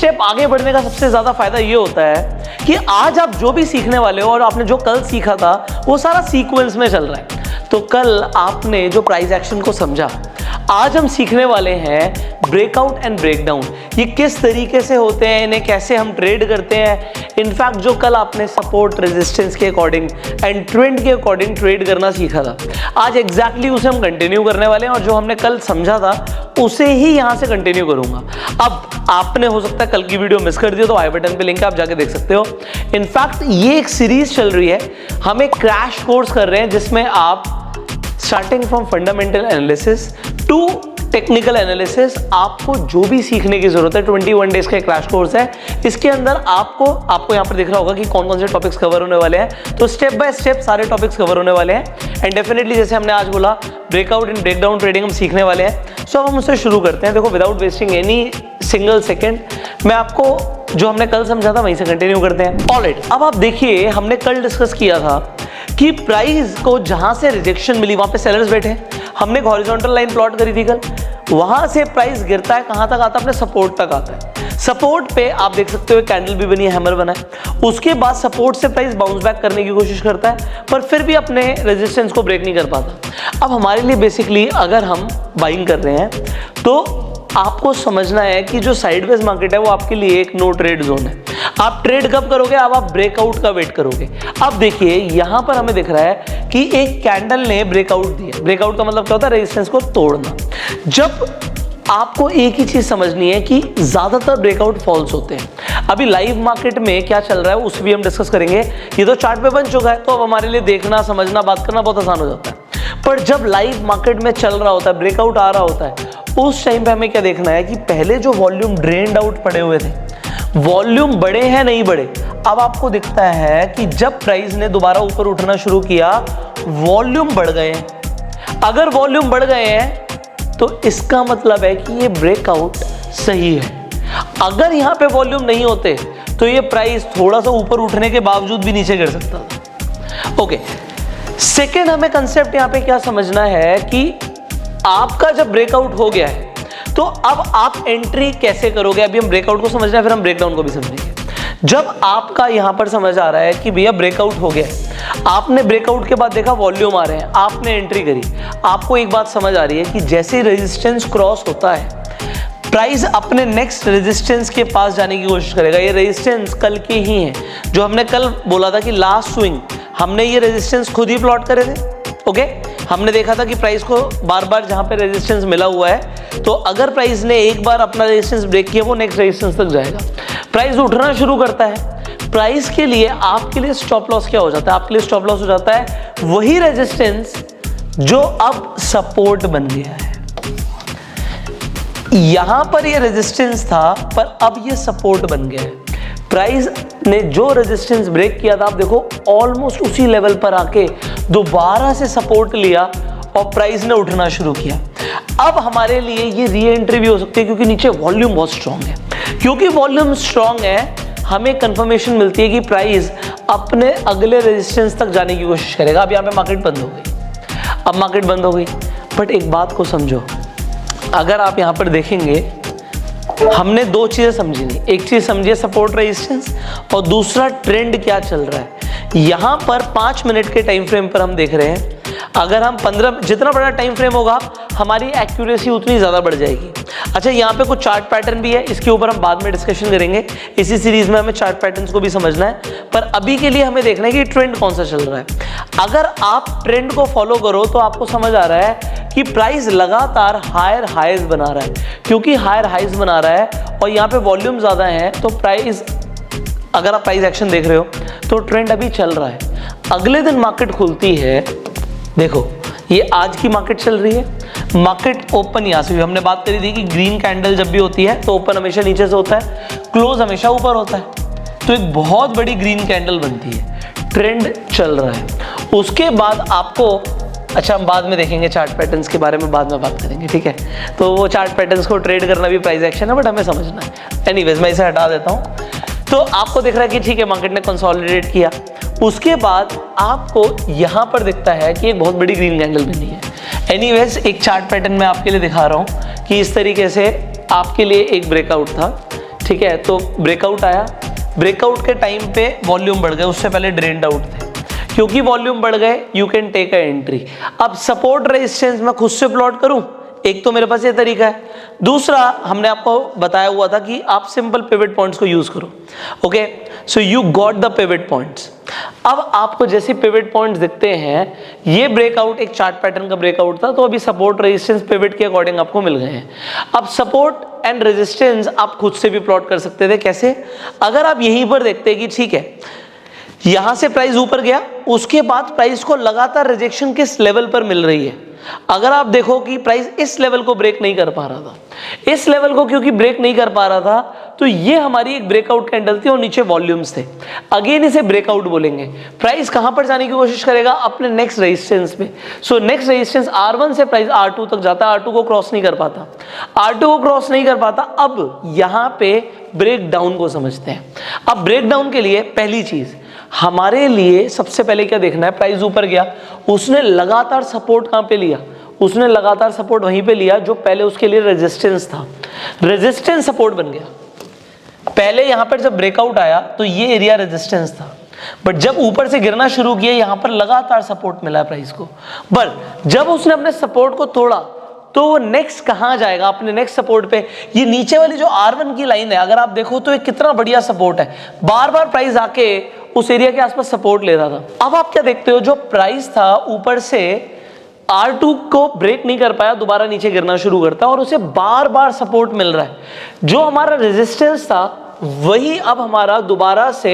Step आगे बढ़ने का सबसे ज्यादा फायदा ये होता है कि आज आप जो भी सीखने वाले हो और आपने जो कल सीखा था वो सारा सीक्वेंस में चल रहा है। तो कल आपने जो प्राइस एक्शन को समझा, आज हम सीखने वाले हैं ब्रेकआउट एंड ब्रेकडाउन। ये किस तरीके से होते हैं, इन्हें कैसे हम ट्रेड करते हैं। इनफैक्ट जो कल आपने सपोर्ट रेजिस्टेंस के अकॉर्डिंग एंड ट्रेंड के अकॉर्डिंग ट्रेड करना सीखा था, आज एग्जैक्टली उसे हम कंटिन्यू करने वाले हैं और जो हमने कल समझा था उसे ही यहां से कंटिन्यू करूंगा। अब आपने हो सकता है कल की वीडियो मिस कर दी हो, तो आई बटन पे लिंक है, आप जाके देख सकते हो। इनफैक्ट ये एक सीरीज चल रही है, हम एक क्रैश कोर्स कर रहे हैं जिसमें आप starting from fundamental analysis to technical analysis, आपको जो भी सीखने की जरूरत है 21 डेज का क्रैश कोर्स है। इसके अंदर आपको यहाँ पर दिख रहा होगा कि कौन कौन से टॉपिक्स कवर होने वाले हैं। तो स्टेप बाय स्टेप सारे टॉपिक्स कवर होने वाले हैं एंड डेफिनेटली जैसे हमने आज बोला ब्रेकआउट एंड ब्रेकडाउन ट्रेडिंग हम सीखने वाले हैं। सो अब हम उससे शुरू करते हैं। देखो without wasting any single second, मैं आपको जो हमने कल समझा था वहीं से कंटिन्यू करते हैं। ऑलराइट, अब आप देखिए हमने कल डिस्कस किया था कि प्राइस को जहां से रिजेक्शन मिली वहां पे सेलर्स बैठे हैं। हमने एक हॉरिजॉन्टल लाइन प्लॉट करी थी कल, वहां से प्राइस गिरता है, कहां तक आता है, अपने सपोर्ट तक आता है। सपोर्ट पे आप देख सकते हो कैंडल भी बनी है, हैमर बना है। उसके बाद सपोर्ट से प्राइस बाउंस बैक करने की कोशिश करता है पर फिर भी अपने रेजिस्टेंस को ब्रेक नहीं कर पाता। अब हमारे लिए बेसिकली अगर हम बाइंग कर रहे हैं तो आपको समझना है कि जो साइडवेज मार्केट है वो आपके लिए एक नो ट्रेड जोन है। आप ट्रेड कब करोगे, अब आप ब्रेकआउट का वेट करोगे। अब देखिए यहां पर हमें दिख रहा है कि एक कैंडल ने ब्रेकआउट दिया। ब्रेकआउट का मतलब क्या होता है, रेजिस्टेंस को तोड़ना। जब आपको एक ही चीज समझनी है कि ज्यादातर ब्रेकआउट फॉल्स होते हैं। अभी लाइव मार्केट में क्या चल रहा है उस भी हम डिस्कस करेंगे। ये तो चार्ट पे बन चुका है तो अब हमारे लिए देखना, समझना, बात करना बहुत आसान हो जाता है। पर जब लाइव मार्केट में चल रहा होता है, ब्रेकआउट आ रहा होता है, उस टाइम पे हमें क्या देखना है कि पहले जो वॉल्यूम ड्रेन्ड आउट पड़े हुए थे, वॉल्यूम बढ़े हैं नहीं बढ़े। अब आपको दिखता है कि जब प्राइस ने दोबारा ऊपर उठना शुरू किया वॉल्यूम बढ़ गए हैं। अगर वॉल्यूम बढ़ गए हैं तो इसका मतलब है कि ये ब्रेकआउट सही है। अगर यहां पे वॉल्यूम नहीं होते तो ये प्राइस थोड़ा सा ऊपर उठने के बावजूद भी नीचे गिर सकता था। ओके, सेकेंड हमें कंसेप्ट यहां पे क्या समझना है कि आपका जब ब्रेकआउट हो गया है तो अब आप एंट्री कैसे करोगे। अभी हम ब्रेकआउट को समझना है, फिर हम ब्रेकडाउन को भी समझेंगे। जब आपका यहां पर समझ आ रहा है कि भैया ब्रेकआउट हो गया है, आपने ब्रेकआउट के बाद देखा वॉल्यूम आ रहे हैं, आपने एंट्री करी, आपको एक बात समझ आ रही है कि जैसे रेजिस्टेंस क्रॉस होता है प्राइस अपने नेक्स्ट रेजिस्टेंस के पास जाने की कोशिश करेगा। ये रेजिस्टेंस कल के ही हैं, जो हमने कल बोला था कि लास्ट स्विंग हमने ये रेजिस्टेंस खुद ही प्लॉट करे थे। ओके, हमने देखा था कि प्राइस को बार बार जहां पे रेजिस्टेंस मिला हुआ है तो अगर प्राइस ने एक बार अपना रेजिस्टेंस ब्रेक किया वो नेक्स्ट रेजिस्टेंस तक जाएगा। प्राइस उठना शुरू करता है, प्राइस के लिए आपके लिए स्टॉप लॉस क्या हो जाता है, आपके लिए स्टॉप लॉस हो जाता है वही रेजिस्टेंस जो अब सपोर्ट बन गया है। यहां पर ये रेजिस्टेंस था पर अब ये सपोर्ट बन गया है। प्राइस ने जो रेजिस्टेंस ब्रेक किया था आप देखो ऑलमोस्ट उसी लेवल पर आके दोबारा से सपोर्ट लिया और प्राइस ने उठना शुरू किया। अब हमारे लिए ये री एंट्री भी हो सकती है क्योंकि नीचे वॉल्यूम बहुत स्ट्रांग है। क्योंकि वॉल्यूम स्ट्रांग है हमें कंफर्मेशन मिलती है कि प्राइस अपने अगले रेजिस्टेंस तक जाने की कोशिश करेगा। अब यहाँ पे मार्केट बंद हो गई, अब मार्केट बंद हो गई। बट एक बात को समझो, अगर आप यहाँ पर देखेंगे हमने दो चीजें समझी नहीं। एक चीज समझिए सपोर्ट रेजिस्टेंस और दूसरा ट्रेंड क्या चल रहा है। यहां पर 5 मिनट के टाइम फ्रेम पर हम देख रहे हैं, अगर हम 15 जितना बड़ा टाइम फ्रेम होगा हमारी एक्यूरेसी उतनी ज्यादा बढ़ जाएगी। अच्छा, यहाँ पे कुछ चार्ट पैटर्न भी है, इसके ऊपर हम बाद में डिस्कशन करेंगे। इसी सीरीज में हमें चार्ट पैटर्न्स को भी समझना है, पर अभी के लिए हमें देखना है कि ट्रेंड कौन सा चल रहा है। अगर आप ट्रेंड को फॉलो करो तो आपको समझ आ रहा है कि प्राइस लगातार हायर हाइज बना रहा है। क्योंकि हायर हाइज बना रहा है और यहाँ पे वॉल्यूम ज्यादा है तो प्राइस, अगर आप प्राइस एक्शन देख रहे हो तो ट्रेंड अभी चल रहा है। अगले दिन मार्केट खुलती है, देखो ये आज की मार्केट चल रही है। मार्केट ओपन यहाँ से भी हमने बात करी थी कि ग्रीन कैंडल जब भी होती है तो ओपन हमेशा नीचे से होता है, क्लोज हमेशा ऊपर होता है। तो एक बहुत बड़ी ग्रीन कैंडल बनती है, ट्रेंड चल रहा है। उसके बाद आपको, अच्छा हम बाद में देखेंगे चार्ट पैटर्न्स के बारे में, बाद में बात करेंगे, ठीक है। तो वो चार्ट पैटर्न्स को ट्रेड करना भी प्राइस एक्शन है बट हमें समझना है। एनीवेज मैं इसे हटा देता हूँ। तो आपको दिख रहा है कि ठीक है मार्केट ने कंसोलिडेट किया। उसके बाद आपको यहाँ पर दिखता है कि एक बहुत बड़ी ग्रीन कैंडल बनी है। एनीवेज एक चार्ट पैटर्न मैं आपके लिए दिखा रहा हूँ कि इस तरीके से आपके लिए एक ब्रेकआउट था ठीक है, तो ब्रेकआउट आया, ब्रेकआउट के टाइम पे वॉल्यूम बढ़ गए, उससे पहले ड्रेन्ड आउट थे, क्योंकि वॉल्यूम बढ़ गए you can take a entry. अब सपोर्ट रेजिस्टेंस मैं खुद से प्लॉट करूं, एक तो मेरे पास ये तरीका है, दूसरा हमने आपको बताया हुआ था कि आप सिंपल पिवट पॉइंट्स को यूज करो। Okay, so you got the pivot points. अब आपको जैसे पिवट पॉइंट्स दिखते हैं, ये ब्रेकआउट एक चार्ट पैटर्न का ब्रेकआउट था, तो अभी सपोर्ट रेजिस्टेंस पिवट के अकॉर्डिंग आपको मिल गए हैं। अब सपोर्ट एंड रेजिस्टेंस आप खुद से भी प्लॉट कर सकते थे। कैसे? अगर आप यहीं पर देखते हैं कि ठीक है यहां से प्राइस ऊपर गया, उसके बाद प्राइस को लगातार रिजेक्शन किस लेवल पर मिल रही है। अगर आप देखो कि प्राइस इस लेवल को ब्रेक नहीं कर पा रहा था, इस लेवल को क्योंकि ब्रेक नहीं कर पा रहा था, तो ये हमारी एक ब्रेकआउट कैंडल थी और नीचे वॉल्यूम्स थे। अगेन इसे ब्रेकआउट बोलेंगे। प्राइस कहां पर जाने की कोशिश करेगा? अपने नेक्स्ट रेजिस्टेंस पे। सो नेक्स्ट रेजिस्टेंस R1 से प्राइस R2 तक जाता है, R2 को क्रॉस नहीं कर पाता, R2 को क्रॉस नहीं कर पाता। अब यहां पे ब्रेक डाउन को समझते हैं। अब ब्रेक डाउन के लिए पहली चीज हमारे लिए सबसे पहले क्या देखना है, प्राइस ऊपर गया, उसने लगातार सपोर्ट कहां पे लिया? उसने लगातार सपोर्ट वहीं पे लिया जो पहले उसके लिए रेजिस्टेंस था, रेजिस्टेंस सपोर्ट बन गया। पहले यहां पर जब ब्रेकआउट आया तो ये एरिया रेजिस्टेंस था, बट जब ऊपर से गिरना शुरू किया यहां पर लगातार सपोर्ट मिला प्राइस को। पर जब उसने अपने सपोर्ट को तोड़ा तो वो नेक्स्ट कहां जाएगा? अपने नेक्स्ट सपोर्ट पे। ये नीचे वाली जो R1 की लाइन है, अगर आप देखो तो ये कितना बढ़िया सपोर्ट है, बार बार प्राइस आके उस एरिया के आसपास सपोर्ट ले रहा था। अब आप क्या देखते हो, जो प्राइस था ऊपर से R2 को ब्रेक नहीं कर पाया, दोबारा नीचे गिरना शुरू करता है और उसे बार बार सपोर्ट मिल रहा है। जो हमारा रेजिस्टेंस था वही अब हमारा दोबारा से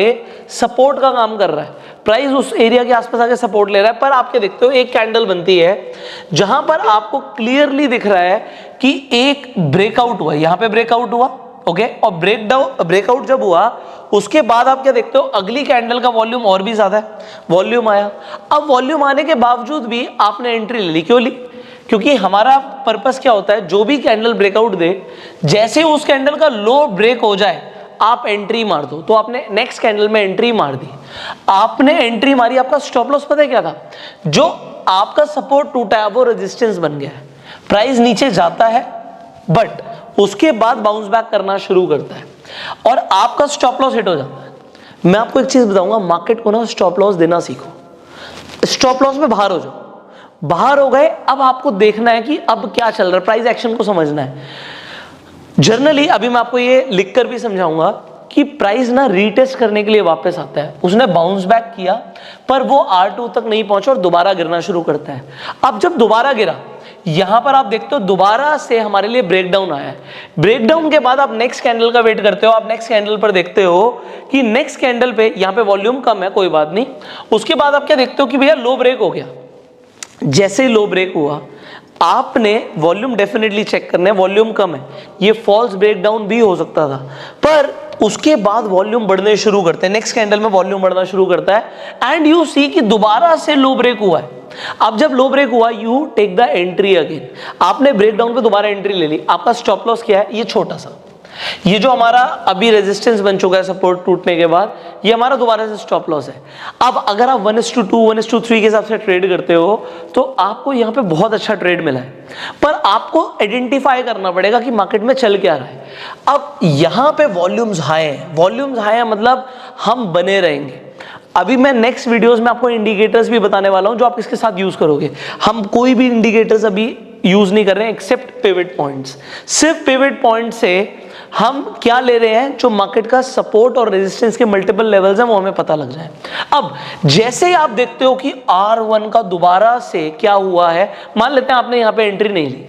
सपोर्ट का काम कर रहा है। प्राइस उस एरिया के आसपास आके सपोर्ट ले रहा है। पर आप क्या देखते हो, एक कैंडल बनती है जहां पर आपको क्लियरली दिख रहा है कि एक ब्रेकआउट हुआ, यहां पे ब्रेकआउट हुआ, ओके, और ब्रेकआउट जब हुआ उसके बाद आप क्या देखते हो, अगली कैंडल का वॉल्यूम और भी ज्यादा है, वॉल्यूम आया। अब वॉल्यूम आने के बावजूद भी आपने एंट्री ले ली। क्यों ली? क्योंकि हमारा पर्पस क्या होता है, जो भी कैंडल ब्रेकआउट दे, जैसे उस कैंडल का लो ब्रेक हो जाए आप एंट्री मार दो। तो आपने नेक्स्ट कैंडल में एंट्री मार दी, आपने एंट्री मारी, आपका स्टॉप लॉस पता है क्या था? जो आपका सपोर्ट टूटा है वो रेजिस्टेंस बन गया है। प्राइस नीचे जाता है बट उसके बाद बाउंस बैक करना शुरू करता है और आपका स्टॉप लॉस हिट हो जाता है। मैं आपको एक चीज बताऊंगा, मार्केट को ना स्टॉप लॉस देना सीखो। स्टॉप लॉस में बाहर हो जाओ, बाहर हो गए, अब आपको देखना है कि अब क्या चल रहा है, प्राइस एक्शन को समझना है। जर्नली अभी मैं आपको ये लिखकर भी समझाऊंगा कि प्राइस ना रीटेस्ट करने के लिए वापस आता है। उसने बाउंस बैक किया पर वो R2 तक नहीं पहुंचा और दोबारा गिरना शुरू करता है। अब जब दोबारा गिरा, यहां पर आप देखते हो दोबारा से हमारे लिए ब्रेकडाउन आया है। ब्रेकडाउन के बाद आप नेक्स्ट कैंडल का वेट करते हो, आप नेक्स्ट कैंडल पर देखते हो कि नेक्स्ट कैंडल पे यहां पे वॉल्यूम कम है, कोई बात नहीं। उसके बाद आप क्या देखते हो कि भैया लो ब्रेक हो गया। जैसे ही लो ब्रेक हुआ आपने वॉल्यूम डेफिनेटली चेक करना है, वॉल्यूम कम है, ये फॉल्स ब्रेकडाउन भी हो सकता था। पर उसके बाद वॉल्यूम बढ़ने शुरू करते हैं, नेक्स्ट कैंडल में वॉल्यूम बढ़ना शुरू करता है एंड यू सी कि दोबारा से लो ब्रेक हुआ है। अब जब लो ब्रेक हुआ you take the entry again. आपने ब्रेकडाउन पे दोबारा एंट्री ले ली। आपका स्टॉप लॉस क्या है? ये छोटा सा, ये जो हमारा अभी रेजिस्टेंस बन चुका है सपोर्ट टूटने के बाद, ये हमारा दोबारा से स्टॉप लॉस है। अब अगर आप 1:2 1:3 के हिसाब से ट्रेड करते हो तो आपको यहाँ पे बहुत अच्छा ट्रेड मिला है, पर आपको आइडेंटिफाई करना पड़ेगा कि मार्केट में चल क्या रहा है। अब यहाँ पे वॉल्यूम्स हाई है, वॉल्यूम्स हाई है मतलब हम बने रहेंगे। अभी मैं नेक्स्ट वीडियोस में आपको इंडिकेटर्स भी बताने वाला हूं जो आप इसके साथ यूज करोगे। हम कोई भी इंडिकेटर्स अभी यूज नहीं कर रहे हैं एक्सेप्ट पिवट पॉइंट्स। सिर्फ पिवट पॉइंट से हम क्या ले रहे हैं, जो मार्केट का सपोर्ट और रेजिस्टेंस के मल्टीपल लेवल्स हैं वो हमें पता लग जाए। अब जैसे ही आप देखते हो कि R1 का दोबारा से क्या हुआ है, मान लेते हैं आपने यहाँ पे एंट्री नहीं ली,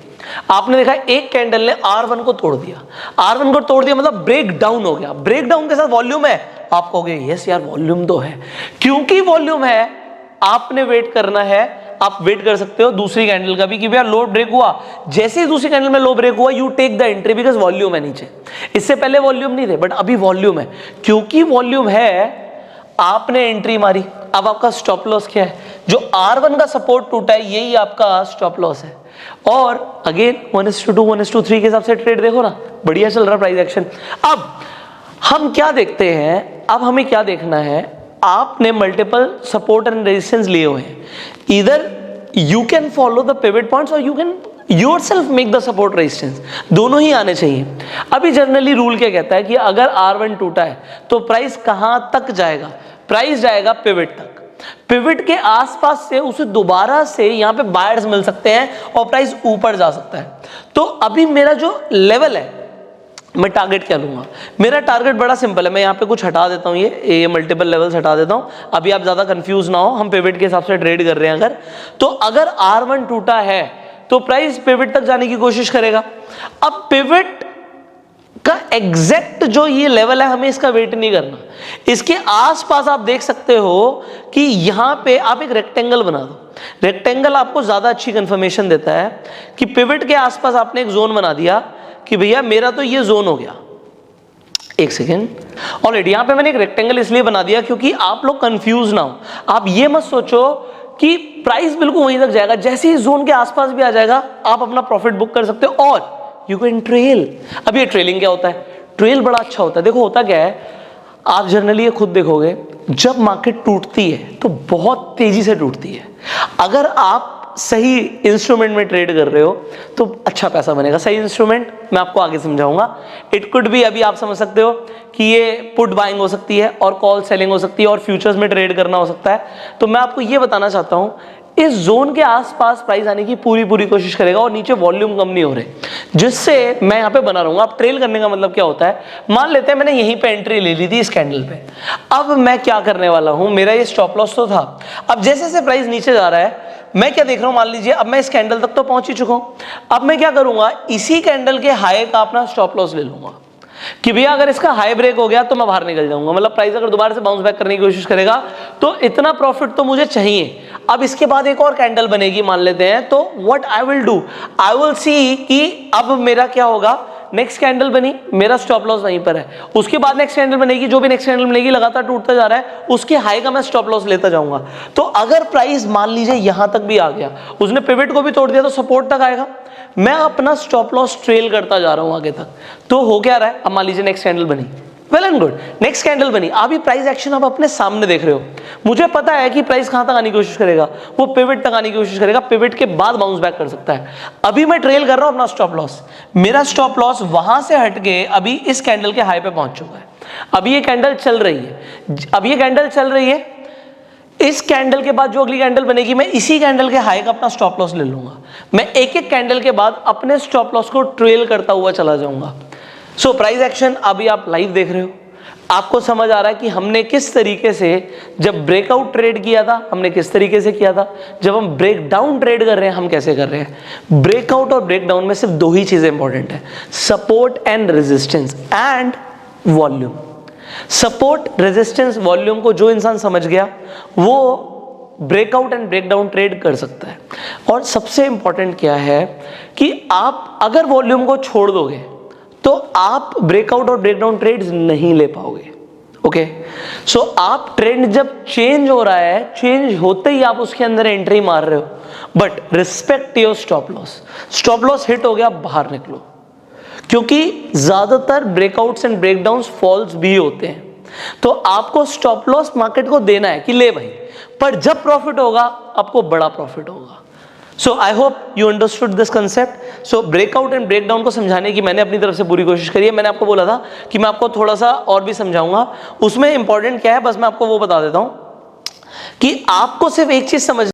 आपने देखा एक कैंडल ने R1 को तोड़ दिया, R1 को तोड़ दिया मतलब ब्रेक डाउन हो गया। ब्रेक डाउन के साथ वॉल्यूम है, आप कहोगे यस यार वॉल्यूम तो है। क्योंकि वॉल्यूम है आपने वेट करना है, आप वेट कर सकते हो दूसरी कैंडल का भी कि भैया लो ब्रेक हुआ, जैसे ही दूसरी कैंडल में लो ब्रेक हुआ you take the entry because volume है नीचे। इससे पहले वॉल्यूम नहीं थे बट अभी वॉल्यूम है, क्योंकि वॉल्यूम है आपने एंट्री मारी। अब आपका स्टॉप लॉस क्या है? जो R1 का सपोर्ट टूटा है यही आपका स्टॉप लॉस है। और अगेन 1:2 1:3 के हिसाब से ट्रेड देखो ना, बढ़िया चल रहा प्राइस एक्शन। अब हम क्या देखते हैं, अब हमें क्या देखना है, आपने मल्टीपल सपोर्ट एंड रेजिस्टेंस लिए हुए हैं। इधर you can follow the pivot points और yourself make the support resistance, दोनों ही आने चाहिए। अभी जनरली रूल क्या कहता है कि अगर R1 टूटा है तो प्राइस कहां तक जाएगा? प्राइस जाएगा पिवट तक। पिवट के आसपास से उसे दोबारा से यहां पे बायर्स मिल सकते हैं और प्राइस ऊपर जा सकता है। तो अभी मेरा जो लेवल है, मैं टारगेट क्या लूंगा? मेरा टारगेट बड़ा सिंपल है, मैं यहाँ पे कुछ हटा देता हूँ, ये मल्टीपल लेवल्स हटा देता हूँ। अभी आप ज्यादा कंफ्यूज ना हो, हम पिवट के हिसाब से ट्रेड कर रहे हैं अगर, तो अगर R1 टूटा है तो प्राइस पिवट तक जाने की कोशिश करेगा। अब पिवट का एग्जैक्ट जो ये लेवल है, हमें इसका वेट नहीं करना। इसके आसपास आप देख सकते हो कि यहां पे आप एक रेक्टेंगल बना दो। रेक्टेंगल आपको ज्यादा अच्छी कंफर्मेशन देता है कि पिवट के आसपास आपने एक जोन बना दिया कि भैया मेरा तो ये जोन हो गया। एक सेकेंड, ऑलरेडी यहां पे मैंने एक रेक्टेंगल इसलिए बना दिया क्योंकि आप लोग कंफ्यूज ना हो। आप ये मत सोचो कि प्राइस बिल्कुल वहीं तक जाएगा, जैसे ही जोन के आसपास भी आ जाएगा आप अपना प्रॉफिट बुक कर सकते हो और यू कैन ट्रेल। अब ये ट्रेलिंग क्या होता है? ट्रेल बड़ा अच्छा होता है। देखो होता क्या है, आप जनरली ये खुद देखोगे, जब मार्केट टूटती है तो बहुत तेजी से टूटती है। अगर आप सही इंस्ट्रूमेंट में ट्रेड कर रहे हो तो अच्छा पैसा बनेगा। सही इंस्ट्रूमेंट मैं आपको आगे समझाऊंगा। इट कुड भी, अभी आप समझ सकते हो कि ये पुट बाइंग हो सकती है और कॉल सेलिंग हो सकती है और फ्यूचर्स में ट्रेड करना हो सकता है। तो मैं आपको ये बताना चाहता हूं, इस जोन के आसपास प्राइस आने की पूरी कोशिश करेगा और नीचे वॉल्यूम कम नहीं हो रहे, जिससे मैं यहां पे बना रहूंगा। अब ट्रेल करने का मतलब क्या होता है? मान लेते हैं मैंने यहीं पे एंट्री ले ली थी इस कैंडल पे। अब मैं क्या करने वाला हूं, मेरा ये स्टॉप लॉस तो था। अब जैसे जैसे प्राइस नीचे जा रहा है, मैं क्या देख रहा हूं, मान लीजिए अब मैं इस कैंडल तक तो पहुंच ही चुका हूं। अब मैं क्या करूंगा, इसी कैंडल के हाई का अपना स्टॉप लॉस ले लूंगा कि भैया अगर इसका हाई ब्रेक हो गया तो मैं बाहर निकल जाऊंगा। मतलब प्राइस अगर दोबारा से बाउंस बैक करने की कोशिश करेगा तो इतना प्रॉफिट तो मुझे चाहिए। अब इसके बाद एक और कैंडल बनेगी मान लेते हैं, तो what I will do, I will see कि अब मेरा क्या होगा। नेक्स्ट कैंडल बनी, मेरा स्टॉप लॉस वहीं पर है। उसके बाद नेक्स्ट कैंडल बनेगी, जो भी नेक्स्ट कैंडल बनेगी लगातार टूटता जा रहा है, उसके हाई का मैं स्टॉप लॉस लेता जाऊंगा। तो अगर प्राइस मान लीजिए यहां तक भी आ गया, उसने पिवट को भी तोड़ दिया, तो सपोर्ट तक आएगा, मैं अपना स्टॉप लॉस ट्रेल करता जा रहा हूं आगे तक। तो हो क्या रहा है, अब मान लीजिए नेक्स्ट कैंडल बनी, well and good, next candle बनी, अभी प्राइस एक्शन आप अपने सामने देख रहे हो। मुझे पता है कि प्राइस कहां तक आने की कोशिश करेगा, वो पिवट तक आने की कोशिश करेगा, पिवट के बाद बाउंस बैक कर सकता है। अभी मैं ट्रेल कर रहा हूं अपना स्टॉप लॉस, मेरा स्टॉप लॉस वहां से हट के अभी इस कैंडल के हाई पे पहुंच चुका है। अभी ये कैंडल चल रही है, अब ये कैंडल चल रही है, इस कैंडल के बाद जो अगली कैंडल बनेगी, मैं इसी कैंडल के हाई का अपना स्टॉप लॉस ले लूंगा। मैं एक एक कैंडल के बाद अपने स्टॉप लॉस को ट्रेल करता हुआ चला जाऊंगा। सो प्राइस एक्शन अभी आप लाइव देख रहे हो, आपको समझ आ रहा है कि हमने किस तरीके से जब ब्रेकआउट ट्रेड किया था, हमने किस तरीके से किया था, जब हम ब्रेक डाउन ट्रेड कर रहे हैं हम कैसे कर रहे हैं। ब्रेकआउट और ब्रेक डाउन में सिर्फ दो ही चीजें इंपॉर्टेंट है, support and resistance and volume. Support, resistance, volume को जो इंसान समझ गया वो ब्रेकआउट एंड ब्रेकडाउन ट्रेड कर सकता है। और सबसे इंपॉर्टेंट क्या है कि आप अगर वॉल्यूम को छोड़ दोगे तो आप ब्रेकआउट और ब्रेकडाउन ट्रेड्स नहीं ले पाओगे। ओके, सो आप ट्रेंड जब चेंज हो रहा है, चेंज होते ही आप उसके अंदर एंट्री मार रहे हो, but respect your stop loss. Stop loss hit हो गया, बाहर निकलो, क्योंकि ज्यादातर ब्रेकआउट्स एंड ब्रेकडाउन्स फॉल्स भी होते हैं। तो आपको स्टॉप लॉस मार्केट को देना है कि ले भाई, पर जब प्रॉफिट होगा आपको बड़ा प्रॉफिट होगा। So I hope you understood this concept. So breakout and breakdown को समझाने की मैंने अपनी तरफ से पूरी कोशिश करी है। मैंने आपको बोला था कि मैं आपको थोड़ा सा और भी समझाऊंगा, उसमें इंपॉर्टेंट क्या है बस मैं आपको वो बता देता हूं कि आपको सिर्फ एक चीज समझ